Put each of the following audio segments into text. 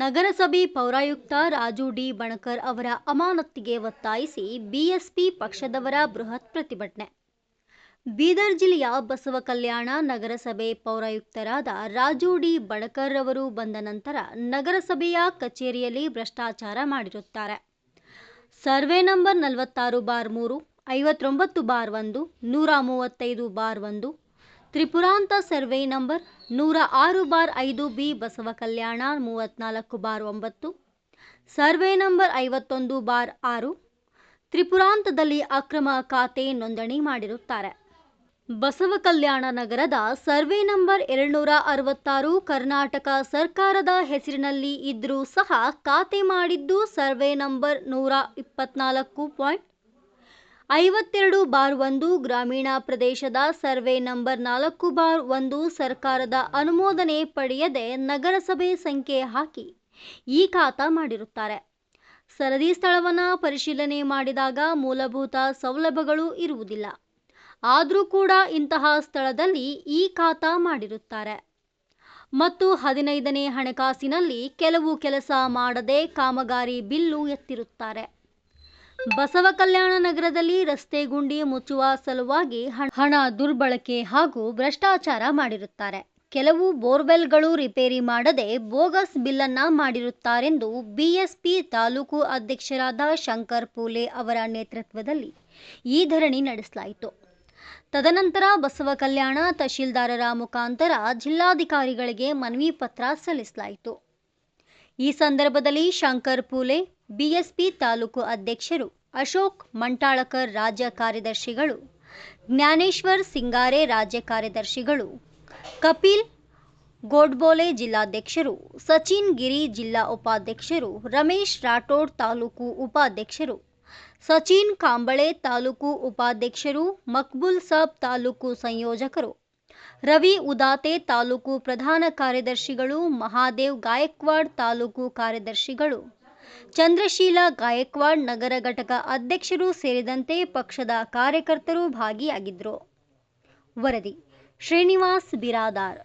ನಗರಸಭೆ ಪೌರಾಯುಕ್ತ ರಾಜು ಡಿ ಬಣಕರ್ ಅವರ ಅಮಾನತಿಗೆ ಒತ್ತಾಯಿಸಿ ಬಿಎಸ್ಪಿ ಪಕ್ಷದವರ ಬೃಹತ್ ಪ್ರತಿಭಟನೆ. ಬೀದರ್ ಜಿಲ್ಲೆಯ ಬಸವಕಲ್ಯಾಣ ನಗರಸಭೆ ಪೌರಾಯುಕ್ತರಾದ ರಾಜು ಡಿ ಬಣಕರ್ ಅವರು ಬಂದ ನಂತರ ನಗರಸಭೆಯ ಕಚೇರಿಯಲ್ಲಿ ಭ್ರಷ್ಟಾಚಾರ ಮಾಡಿರುತ್ತಾರೆ. Survey number 46/3, 59/1, 135/1, Tripuranta survey number 106/5B Basavakalyan 34/9, survey number 51/6 ತ್ರಿಪುರಾಂತದಲ್ಲಿ ಅಕ್ರಮ ಖಾತೆ ನೋಂದಣಿ ಮಾಡಿರುತ್ತಾರೆ. ಬಸವಕಲ್ಯಾಣ ನಗರದ ಸರ್ವೆ ನಂಬರ್ 266 ಕರ್ನಾಟಕ ಸರ್ಕಾರದ ಹೆಸರಿನಲ್ಲಿ ಇದ್ರೂ ಸಹ ಖಾತೆ ಮಾಡಿದ್ದು ಸರ್ವೆ ನಂಬರ್ 124.52/1 ಗ್ರಾಮೀಣ ಪ್ರದೇಶದ ಸರ್ವೆ ನಂಬರ್ 4/1 ಸರ್ಕಾರದ ಅನುಮೋದನೆ ಪಡೆಯದೆ ನಗರಸಭೆ ಸಂಖ್ಯೆ ಹಾಕಿ ಈ ಖಾತಾ ಮಾಡಿರುತ್ತಾರೆ. ಸರದಿ ಸ್ಥಳವನ್ನು ಪರಿಶೀಲನೆ ಮಾಡಿದಾಗ ಮೂಲಭೂತ ಸೌಲಭ್ಯಗಳು ಇರುವುದಿಲ್ಲ. ಆದರೂ ಕೂಡ ಇಂತಹ ಸ್ಥಳದಲ್ಲಿ ಈ ಖಾತಾ ಮಾಡಿರುತ್ತಾರೆ ಮತ್ತು 15ನೇ ಹಣಕಾಸಿನಲ್ಲಿ ಕೆಲವು ಕೆಲಸ ಮಾಡದೆ ಕಾಮಗಾರಿ ಬಿಲ್ಲು ಎತ್ತಿರುತ್ತಾರೆ. ಬಸವಕಲ್ಯಾಣ ನಗರದಲ್ಲಿ ರಸ್ತೆ ಗುಂಡಿ ಮುಚ್ಚುವ ಸಲುವಾಗಿ ಹಣ ದುರ್ಬಳಕೆ ಹಾಗೂ ಭ್ರಷ್ಟಾಚಾರ ಮಾಡಿರುತ್ತಾರೆ. ಕೆಲವು ಬೋರ್ವೆಲ್ಗಳು ರಿಪೇರಿ ಮಾಡದೆ ಬೋಗಸ್ ಬಿಲ್ಲನ್ನ ಮಾಡಿರುತ್ತಾರೆಂದು ಬಿಎಸ್ಪಿ ತಾಲೂಕು ಅಧ್ಯಕ್ಷರಾದ ಶಂಕರ್ ಪೂಲೆ ಅವರ ನೇತೃತ್ವದಲ್ಲಿ ಈ ಧರಣಿ ನಡೆಸಲಾಯಿತು. ತದನಂತರ ಬಸವಕಲ್ಯಾಣ ತಹಶೀಲ್ದಾರರ ಮುಖಾಂತರ ಜಿಲ್ಲಾಧಿಕಾರಿಗಳಿಗೆ ಮನವಿ ಪತ್ರ ಸಲ್ಲಿಸಲಾಯಿತು. ಈ ಸಂದರ್ಭದಲ್ಲಿ ಶಂಕರ್ ಪೂಲೆ, ಬಿಎಸ್ಪಿ ತಾಲೂಕು ಅಧ್ಯಕ್ಷರು ಅಶೋಕ್ ಮಂಟಾಳಕರ್ ರಾಜ್ಯ ಕಾರ್ಯದರ್ಶಿಗಳು, ಜ್ಞಾನೇಶ್ವರ್ ಸಿಂಗಾರೆ ರಾಜ್ಯ ಕಾರ್ಯದರ್ಶಿಗಳು, ಕಪಿಲ್ ಗೋಡ್ಬೋಲೆ ಜಿಲ್ಲಾಧ್ಯಕ್ಷರು, ಸಚಿನ್ ಗಿರಿ ಜಿಲ್ಲಾ ಉಪಾಧ್ಯಕ್ಷರು, ರಮೇಶ್ ರಾಠೋಡ್ ತಾಲೂಕು ಉಪಾಧ್ಯಕ್ಷರು, ಸಚಿನ್ ಕಾಂಬಳೆ ತಾಲೂಕು ಉಪಾಧ್ಯಕ್ಷರು, ಮಕ್ಬುಲ್ ಸಾಬ್ ತಾಲೂಕು ಸಂಯೋಜಕರು, ರವಿ ಉದಾತೆ ತಾಲೂಕು ಪ್ರಧಾನ ಕಾರ್ಯದರ್ಶಿಗಳು, ಮಹಾದೇವ್ ಗಾಯಕ್ವಾಡ್ ತಾಲೂಕು ಕಾರ್ಯದರ್ಶಿಗಳು, ಚಂದ್ರಶೀಲ ಗಾಯಕ್ವಾಡ್ ನಗರ ಘಟಕ ಅಧ್ಯಕ್ಷರು ಸೇರಿದಂತೆ ಪಕ್ಷದ ಕಾರ್ಯಕರ್ತರು ಭಾಗಿಯಾಗಿದ್ದರು. ವರದಿ ಶ್ರೀನಿವಾಸ್ ಬಿರಾದಾರ್.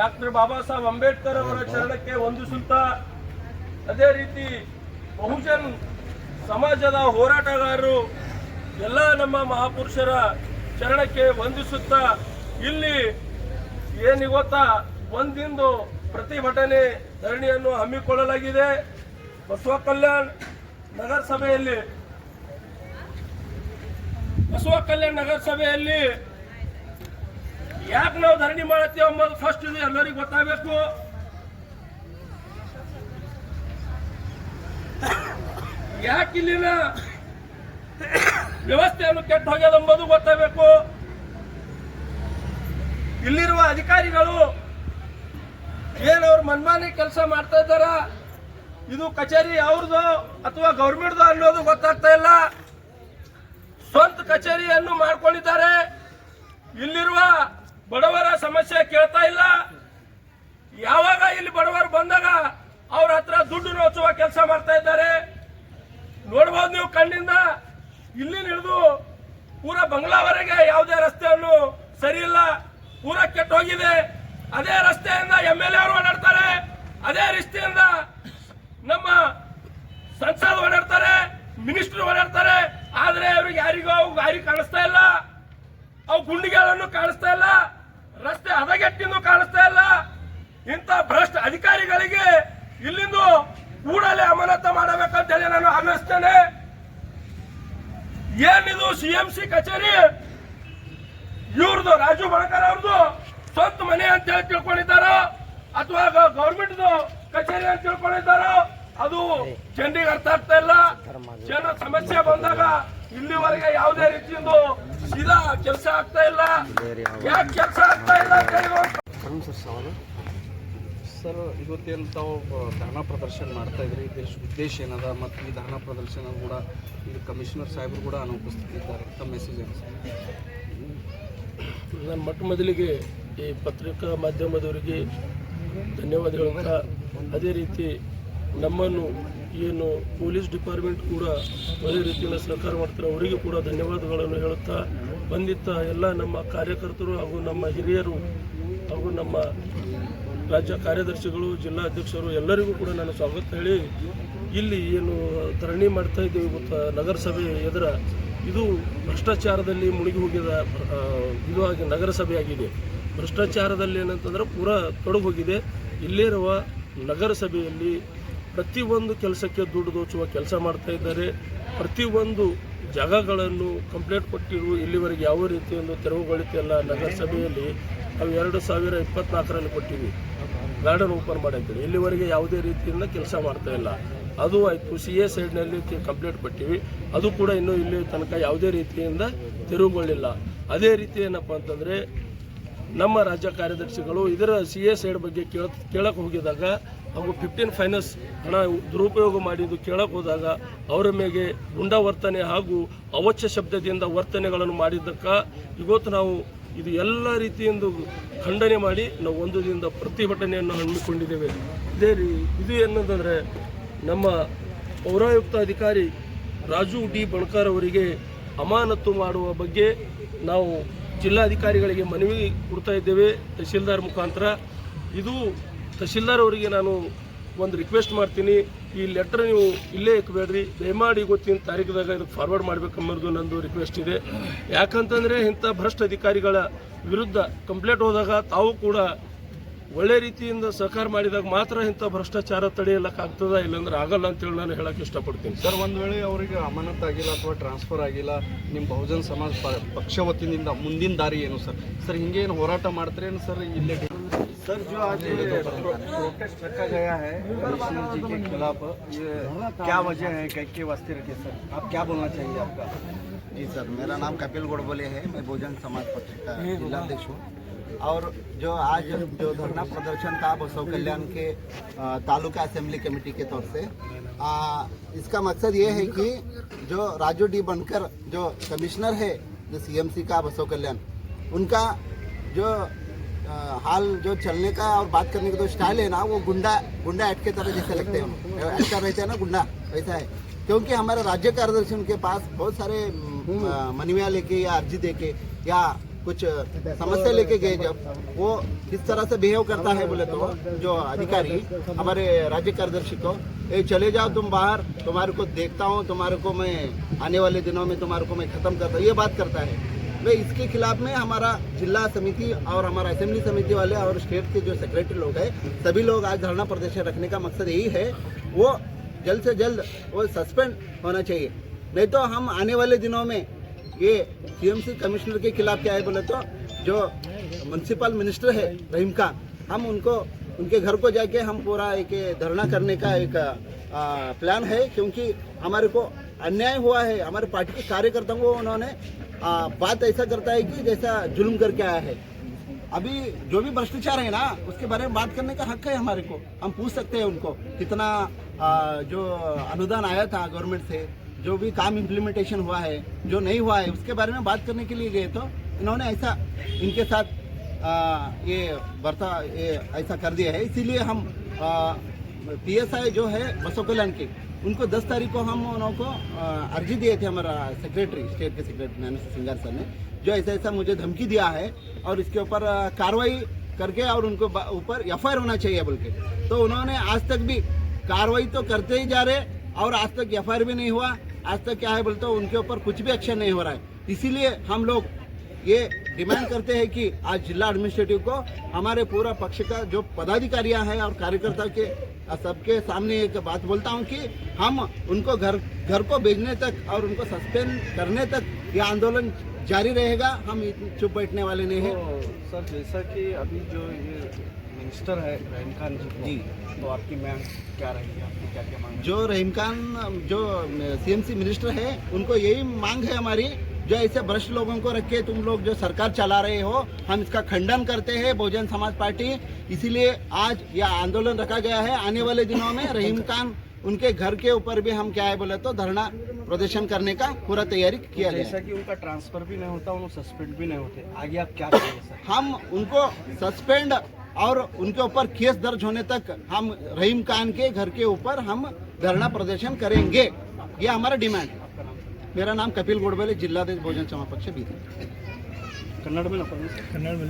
ಡಾಕ್ಟರ್ ಬಾಬಾ ಸಾಹೇಬ್ ಅಂಬೇಡ್ಕರ್ ಅವರ ಚರಣಕ್ಕೆ ವಂದಿಸುತ್ತಾ, ಅದೇ ರೀತಿ ಬಹುಜನ್ ಸಮಾಜದ ಹೋರಾಟಗಾರರು ಎಲ್ಲ ನಮ್ಮ ಮಹಾಪುರುಷರ ಚರಣಕ್ಕೆ ವಂದಿಸುತ್ತಾ, ಇಲ್ಲಿ ಏನಿಗೊತ್ತಾ ಒಂದಿಂದು ಪ್ರತಿಭಟನೆ ಧರಣಿಯನ್ನು ಹಮ್ಮಿಕೊಳ್ಳಲಾಗಿದೆ. ಬಸವಕಲ್ಯಾಣ ನಗರಸಭೆಯಲ್ಲಿ ಯಾಕೆ ನಾವು ಧರಣಿ ಮಾಡತ್ತೀವಿ ಅನ್ನೋದು ಫಸ್ಟ್ ಇದು ಎಲ್ಲರಿಗೂ ಗೊತ್ತಾಗಬೇಕು. ಯಾಕೆ ಇಲ್ಲಿನ ವ್ಯವಸ್ಥೆಯನ್ನು ಕೆಟ್ಟು ಹೋಗ್ಯದ ಎಂಬುದು ಗೊತ್ತಾಗಬೇಕು. ಇಲ್ಲಿರುವ ಅಧಿಕಾರಿಗಳು ಏನವ್ರು ಮನ್ಮಾನಿ ಕೆಲಸ ಮಾಡ್ತಾ ಇದ್ದಾರ, ಇದು ಕಚೇರಿ ಅವ್ರದ್ದು ಅಥವಾ ಗೌರ್ಮೆಂಟ್ದು ಅನ್ನೋದು ಗೊತ್ತಾಗ್ತಾ ಇಲ್ಲ. ಸ್ವಂತ ಕಚೇರಿಯನ್ನು ಮಾಡ್ಕೊಂಡಿದ್ದಾರೆ. ಇಲ್ಲಿರುವ ಬಡವರ ಸಮಸ್ಯೆ ಕೇಳ್ತಾ ಇಲ್ಲ. ಯಾವಾಗ ಕಣ್ಣಿಂದ ಇಲ್ಲಿ ಹಿಡಿದು ಪೂರಾ ಬಂಗ್ಲಾವರೆಗೆ ಯಾವುದೇ ರಸ್ತೆಯನ್ನು ಸರಿ ಇಲ್ಲ, ಪೂರಾ ಕೆಟ್ಟ ಹೋಗಿದೆ. ಅದೇ ರಸ್ತೆಯಿಂದ MLA ಅವರು ಓಡಾಡ್ತಾರೆ, ಅದೇ ರಸ್ತೆಯಿಂದ ನಮ್ಮ ಸಂಸದ ಓಡಾಡ್ತಾರೆ, ಮಿನಿಸ್ಟರ್ ಓಡಾಡ್ತಾರೆ. ಆದ್ರೆ ಅವ್ರಿಗೆ ಯಾರಿಗೂ ಗಾರಿ ಕಾಣಿಸ್ತಾ ಇಲ್ಲ, ಅವು ಗುಂಡಿಗಳನ್ನು ಕಾಣಿಸ್ತಾ ಇಲ್ಲ, ರಸ್ತೆ ಹದಗೆಟ್ಟಿಂದು ಕಾಣಿಸ್ತಾ ಇಲ್ಲ. ಇಂಥ ಭ್ರಷ್ಟ ಅಧಿಕಾರಿಗಳಿಗೆ ಇಲ್ಲಿಂದ ಕೂಡಲೇ ಅಮಾನತು ಮಾಡಬೇಕಂತ ಹೇಳಿ ನಾನು ಆಗ್ರಹಿಸ್ತೇನೆ. ಏನಿದು CMC ಕಚೇರಿ ಇವ್ರದ್ದು ರಾಜು ಬಣಕಾರ್ ಅವ್ರದ್ದು ಸ್ವಂತ ಮನೆ ಅಂತ ಹೇಳಿ ತಿಳ್ಕೊಂಡಿದ್ದಾರೋ ಅಥವಾ ಗೌರ್ಮೆಂಟ್ ಕಚೇರಿ ಅಂತ ತಿಳ್ಕೊಂಡಿದ್ದಾರೋ ಅದು ಜನರಿಗೆ ಅರ್ಥ ಆಗ್ತಾ ಇಲ್ಲ. ಜನರ ಸಮಸ್ಯೆ ಬಂದಾಗ ಇಲ್ಲಿವರೆಗೆ ಯಾವುದೇ ರೀತಿಯಿಂದ ಸೀದಾ ಕೆಲಸ ಆಗ್ತಾ ಇಲ್ಲ. ಯಾಕೆ ಕೆಲಸ ಆಗ್ತಾ ಇಲ್ಲ ಅಂತ ಹೇಳಿ ಸರ್, ಇವತ್ತೇನು ತಾವು ಧರಣ ಪ್ರದರ್ಶನ ಮಾಡ್ತಾ ಇದ್ರಿ, ಉದ್ದೇಶ ಏನದ ಮತ್ತು ಈ ಧರಣ ಪ್ರದರ್ಶನ ಕೂಡ ಇದು ಕಮಿಷನರ್ ಸಾಹೇಬರು ಕೂಡ ಅನುಪಸ್ಥಿತಿ ಇದ್ದಾರೆ, ತಮ್ಮ ಮೆಸೇಜ್ ಏನು ಸರ್? ನಾನು ಮೊಟ್ಟ ಮೊದಲಿಗೆ ಈ ಪತ್ರಿಕಾ ಮಾಧ್ಯಮದವರಿಗೆ ಧನ್ಯವಾದ ಹೇಳುತ್ತಾ, ಅದೇ ರೀತಿ ನಮ್ಮನ್ನು ಏನು ಪೊಲೀಸ್ ಡಿಪಾರ್ಟ್ಮೆಂಟ್ ಕೂಡ ಒಳ್ಳೆ ರೀತಿಯಿಂದ ಸಹಕಾರ ಮಾಡ್ತಾರೆ, ಅವರಿಗೆ ಕೂಡ ಧನ್ಯವಾದಗಳನ್ನು ಹೇಳುತ್ತಾ, ಬಂದಿದ್ದ ಎಲ್ಲ ನಮ್ಮ ಕಾರ್ಯಕರ್ತರು ಹಾಗೂ ನಮ್ಮ ಹಿರಿಯರು ಹಾಗೂ ನಮ್ಮ ರಾಜ್ಯ ಕಾರ್ಯದರ್ಶಿಗಳು, ಜಿಲ್ಲಾ ಅಧ್ಯಕ್ಷರು ಎಲ್ಲರಿಗೂ ಕೂಡ ನಾನು ಸ್ವಾಗತ ಹೇಳಿ, ಇಲ್ಲಿ ಏನು ಧರಣಿ ಮಾಡ್ತಾ ಇದ್ದೀವಿ ಇವತ್ತು ನಗರಸಭೆ ಎದುರ, ಇದು ಭ್ರಷ್ಟಾಚಾರದಲ್ಲಿ ಮುಳುಗಿ ಹೋಗಿದ ಇದು ಆಗಿ ನಗರಸಭೆಯಾಗಿದೆ. ಭ್ರಷ್ಟಾಚಾರದಲ್ಲಿ ಏನಂತಂದ್ರೆ ಪೂರಾ ತೊಡಗಿ ಹೋಗಿದೆ. ಇಲ್ಲಿರುವ ನಗರಸಭೆಯಲ್ಲಿ ಪ್ರತಿಯೊಂದು ಕೆಲಸಕ್ಕೆ ದುಡ್ಡು ದೋಚುವ ಕೆಲಸ ಮಾಡ್ತಾ ಇದ್ದಾರೆ. ಪ್ರತಿಯೊಂದು ಜಾಗಗಳನ್ನು ಕಂಪ್ಲೇಂಟ್ ಕೊಟ್ಟಿರು, ಇಲ್ಲಿವರೆಗೆ ಯಾವ ರೀತಿಯೊಂದು ತೆರವುಗೊಳಿತಿಲ್ಲ. ನಗರಸಭೆಯಲ್ಲಿ ನಾವು 2024ರಲ್ಲಿ ಕೊಟ್ಟಿವಿ ಗಾರ್ಡನ್ ಓಪನ್ ಮಾಡಂತೇಳಿ, ಇಲ್ಲಿವರೆಗೆ ಯಾವುದೇ ರೀತಿಯಿಂದ ಕೆಲಸ ಮಾಡ್ತಾ ಇಲ್ಲ. ಅದು ಆಯಿತು. CA ಸೈಡ್ನಲ್ಲಿ ಕಂಪ್ಲೇಂಟ್ ಕೊಟ್ಟಿವಿ, ಅದು ಕೂಡ ಇನ್ನೂ ಇಲ್ಲಿ ತನಕ ಯಾವುದೇ ರೀತಿಯಿಂದ ತೆರವುಗೊಳ್ಳಿಲ್ಲ. ಅದೇ ರೀತಿ ಏನಪ್ಪ ಅಂತಂದರೆ ನಮ್ಮ ರಾಜ್ಯ ಕಾರ್ಯದರ್ಶಿಗಳು ಇದರ CA ಸೈಡ್ ಬಗ್ಗೆ ಕೇಳಕ್ಕೆ ಹೋಗಿದಾಗ ಹಾಗೂ 15 ಫೈನಾನ್ಸ್ ಹಣ ದುರುಪಯೋಗ ಮಾಡಿದ್ದು ಕೇಳಕ್ಕೆ ಹೋದಾಗ ಅವರ ಮೇಲೆ ಗುಂಡಾವರ್ತನೆ ಹಾಗೂ ಅವಾಚ್ಯ ಶಬ್ದದಿಂದ ವರ್ತನೆಗಳನ್ನು ಮಾಡಿದ್ದಕ್ಕೆ ಇವತ್ತು ನಾವು ಇದು ಎಲ್ಲ ರೀತಿಯಿಂದ ಖಂಡನೆ ಮಾಡಿ ನಾವು ಒಂದು ದಿನದ ಪ್ರತಿಭಟನೆಯನ್ನು ಹಮ್ಮಿಕೊಂಡಿದ್ದೇವೆ. ಇದು ಏನಂತಂದರೆ ನಮ್ಮ ಪೌರಾಯುಕ್ತ ಅಧಿಕಾರಿ ರಾಜು ಡಿ ಬಣಕಾರ್ ಅವರಿಗೆ ಅಮಾನತು ಮಾಡುವ ಬಗ್ಗೆ ನಾವು ಜಿಲ್ಲಾಧಿಕಾರಿಗಳಿಗೆ ಮನವಿ ಕೊಡ್ತಾ ಇದ್ದೇವೆ ತಹಶೀಲ್ದಾರ್ ಮುಖಾಂತರ. ಇದು ತಹಶೀಲ್ದಾರ್ ಅವರಿಗೆ ನಾನು ಒಂದು ರಿಕ್ವೆಸ್ಟ್ ಮಾಡ್ತೀನಿ, ಈ ಲೆಟರ್ ನೀವು ಇಲ್ಲೇ ಇಕ್ಕಬೇಡ್ರಿ, ದಯಮಾಡಿ ಗೊತ್ತಿನ ತಾರೀಕಿದಾಗ ಇದಕ್ಕೆ ಫಾರ್ವರ್ಡ್ ಮಾಡಬೇಕೆಂಬುದು ನಂದು ರಿಕ್ವೆಸ್ಟ್ ಇದೆ. ಯಾಕಂತಂದರೆ ಇಂಥ ಭ್ರಷ್ಟ ಅಧಿಕಾರಿಗಳ ವಿರುದ್ಧ ಕಂಪ್ಲೇಂಟ್ ಹೋದಾಗ ತಾವು ಕೂಡ ಒಳ್ಳೆ ರೀತಿಯಿಂದ ಸಹಕಾರ ಮಾಡಿದಾಗ ಮಾತ್ರ ಇಂಥ ಭ್ರಷ್ಟಾಚಾರ ತಡೆಯಲಿಕ್ಕಾಗ್ತದ, ಇಲ್ಲಾಂದ್ರೆ ಆಗಲ್ಲ ಅಂತೇಳಿ ನಾನು ಹೇಳಕ್ಕೆ ಇಷ್ಟಪಡ್ತೀನಿ. ಸರ್, ಒಂದು ವೇಳೆ ಅವರಿಗೆ ಅಮಾನತ್ ಆಗಿಲ್ಲ ಅಥವಾ ಟ್ರಾನ್ಸ್ಫರ್ ಆಗಿಲ್ಲ, ನಿಮ್ಮ ಬಹುಜನ್ ಸಮಾಜ ಪಕ್ಷ ವತಿಯಿಂದ ಮುಂದಿನ ದಾರಿ ಏನು ಸರ್? ಸರ್ ಹಿಂಗೇನು ಹೋರಾಟ ಮಾಡ್ತಾರೇನು ಸರ್ ಇಲ್ಲೇ? सर, जो आज प्रोटेस्ट रखा गया है कमिश्नर जी के खिलाफ, ये क्या वजह है, कैसे वास्ते रखे सर? आप क्या बोलना चाहिए आपका? जी सर, मेरा नाम कपिल गोडबोले है, मैं बहुजन समाज पार्टी का जिलाध्यक्ष हूँ। और जो आज जो धरना प्रदर्शन था बसव कल्याण के तालुका असेंबली कमेटी के तौर से, इसका मकसद ये है कि जो राजू डी बनकर जो कमिश्नर है जो CMC का बसव कल्याण, उनका जो हाल जो चलने का और बात करने का जो स्टाइल है ना, वो गुंडा एक्ट के तरह जैसे लगते हैं, एक्टर रहते हैं ना गुंडा, वैसा है। क्योंकि हमारे राज्य कार्यदर्शी उनके पास बहुत सारे मनीवा लेके या अर्जी देके या कुछ समस्या लेके गए, जब वो किस तरह से बिहेव करता है बोले तो जो अधिकारी हमारे राज्य कार्यदर्शी को, चले जाओ तुम बाहर, तुम्हारे को देखता हूँ, तुम्हारे को मैं आने वाले दिनों में तुम्हारे को मैं ख़त्म करता हूँ, ये बात करता है। वे इसके खिलाफ में हमारा जिला समिति और हमारा असेंबली समिति वाले और स्टेट के जो सेक्रेटरी लोग हैं, सभी लोग आज धरना प्रदर्शन रखने का मकसद यही है, वो जल्द से जल्द वो सस्पेंड होना चाहिए। नहीं तो हम आने वाले दिनों में ये CMC कमिश्नर के खिलाफ क्या है बोले तो जो म्यूनसिपल मिनिस्टर है रहीम खान, हम उनको उनके घर को जाके हम पूरा एक धरना करने का एक प्लान है। क्योंकि हमारे को अन्याय हुआ है, हमारे पार्टी के कार्यकर्ताओं को उन्होंने बात ऐसा करता है कि जैसा जुल्म करके आया है। अभी जो भी भ्रष्टाचार है ना, उसके बारे में बात करने का हक है हमारे को, हम पूछ सकते हैं उनको कितना जो अनुदान आया था गवर्नमेंट से, जो भी काम इम्प्लीमेंटेशन हुआ है, जो नहीं हुआ है, उसके बारे में बात करने के लिए गए तो इन्होंने ऐसा इनके साथ ये ऐसा कर दिया है। इसीलिए हम PSI जो है बसव कल्याण के, उनको 10 तारीख को हम उनको अर्जी दिए थे, हमारा सेक्रेटरी, स्टेट के सेक्रेटरी ज्ञानेश्वर सिंगार सर ने, जो ऐसा ऐसा मुझे धमकी दिया है और इसके ऊपर कार्रवाई करके और उनको ऊपर FIR होना चाहिए बोल के। तो उन्होंने आज तक भी कार्रवाई तो करते ही जा रहे और आज तक FIR भी नहीं हुआ। आज तक क्या है बोलते उनके ऊपर कुछ भी एक्शन नहीं हो रहा है। इसीलिए हम लोग ये डिमांड करते हैं कि आज जिला एडमिनिस्ट्रेटिव को हमारे पूरा पक्ष का जो पदाधिकारियां हैं और कार्यकर्ता के सबके सामने एक बात बोलता हूं कि हम उनको घर को भेजने तक और उनको सस्पेंड करने तक ये आंदोलन जारी रहेगा। हम चुप बैठने वाले नहीं हैं। तो सर जैसा कि अभी जो ये मिनिस्टर है रहीम खान जी, तो आपकी मांग क्या रहेगी, आपकी क्या क्या मांग? जो रहीम खान जो CMC मिनिस्टर है, उनको यही मांग है हमारी, जो ऐसे भ्रष्ट लोगों को रख के तुम लोग जो सरकार चला रहे हो, हम इसका खंडन करते हैं बहुजन समाज पार्टी। इसीलिए आज यह आंदोलन रखा गया है। आने वाले दिनों में रहीम खान उनके घर के ऊपर भी हम क्या है बोले तो धरना प्रदर्शन करने का पूरा तैयारी किया गया। जैसा कि उनका ट्रांसफर भी नहीं होता, उनको सस्पेंड भी नहीं होते, आगे आप क्या करेंगे सर? हम उनको सस्पेंड और उनके ऊपर केस दर्ज होने तक हम रहीम खान के घर के ऊपर हम धरना प्रदर्शन करेंगे। ये हमारा डिमांड है। मेरा नाम कपिल गोडबोले, जिलाध्यक्ष बहुजन समाज पक्ष बीते। कन्नड़ में ना पढ़िए सर। कन्नड़ में